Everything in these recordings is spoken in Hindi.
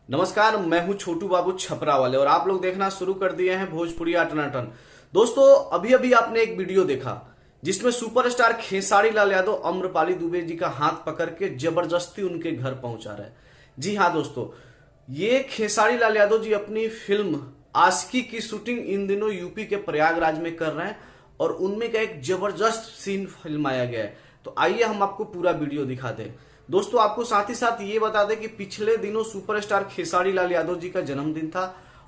नमस्कार, मैं हूं छोटू बाबू छपरा वाले और आप लोग देखना शुरू कर दिए हैं भोजपुरी टनाटन। दोस्तों, अभी अभी आपने एक वीडियो देखा जिसमें सुपरस्टार खेसारी लाल यादव अम्रपाली दुबे जी का हाथ पकड़ के जबरदस्ती उनके घर पहुंचा रहे हैं। जी हाँ दोस्तों, ये खेसारी लाल यादव जी अपनी फिल्म आशिकी की शूटिंग इन दिनों यूपी के प्रयागराज में कर रहे हैं और उनमें का एक जबरदस्त सीन फिल्माया गया है। तो आइए हम आपको पूरा वीडियो दिखाते हैं। दोस्तों, आपको साथ ही साथ ये बता दें कि पिछले दिनों सुपरस्टार खेसारी लाल यादव जी का जन्मदिन था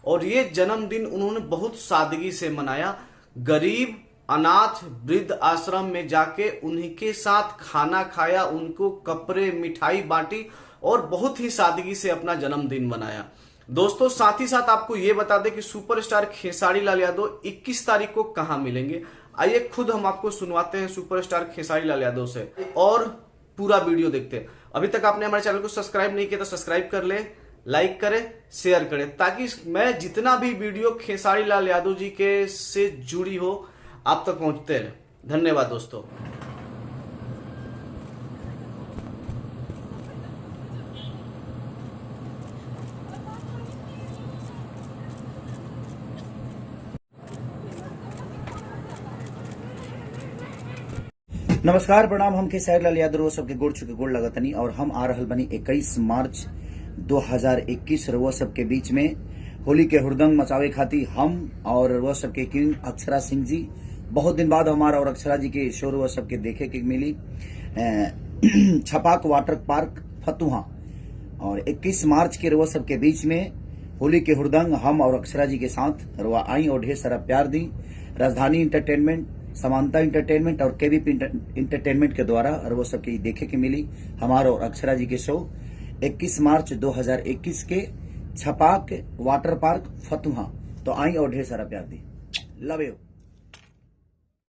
और ये जन्मदिन उन्होंने बहुत सादगी से मनाया। गरीब अनाथ वृद्ध आश्रम में जाके उन्हीं के साथ खाना खाया, उनको कपड़े मिठाई बांटी और बहुत ही सादगी से अपना जन्मदिन मनाया। दोस्तों, साथ ही साथ आपको ये बता दें कि सुपरस्टार खेसारी लाल यादव 21 तारीख को कहां मिलेंगे। आइए खुद हम आपको सुनवाते हैं सुपरस्टार खेसारी लाल यादव से और पूरा वीडियो देखते हैं। अभी तक आपने हमारे चैनल को सब्सक्राइब नहीं किया तो सब्सक्राइब कर ले, लाइक करें, शेयर करें, ताकि मैं जितना भी वीडियो खेसारी लाल यादव जी के से जुड़ी हो आप तक पहुंचते रहे। धन्यवाद दोस्तों। नमस्कार प्रणाम। हम खेसारी लाल यादव सबके गोड़ छुके गोड़ लगतनी और हम आ रहल बनी 21 मार्च 2021 रउआ सबके बीच में होली के हुड़दंग मचावे खातिर हम और रउआ सबके किंग अक्षरा सिंह जी। बहुत दिन बाद हमारा और अक्षरा जी के शो रउआ सबके देखे के मिली छपाक वाटर पार्क फतुहा। और 21 मार्च के रउआ सबके बीच में होली के हुड़दंग हम और अक्षरा जी के साथ रउआ आई और ढेर सारा प्यार दी। राजधानी इंटरटेनमेंट, समानता इंटरटेनमेंट और केवीपी इंटरटेनमेंट के द्वारा और वो सबके देखे के मिली हमारा और अक्षरा जी के शो 21 मार्च 2021 के छपाक वाटर पार्क फतुहा। तो आई और ढेर सारा प्यार दी। Love you.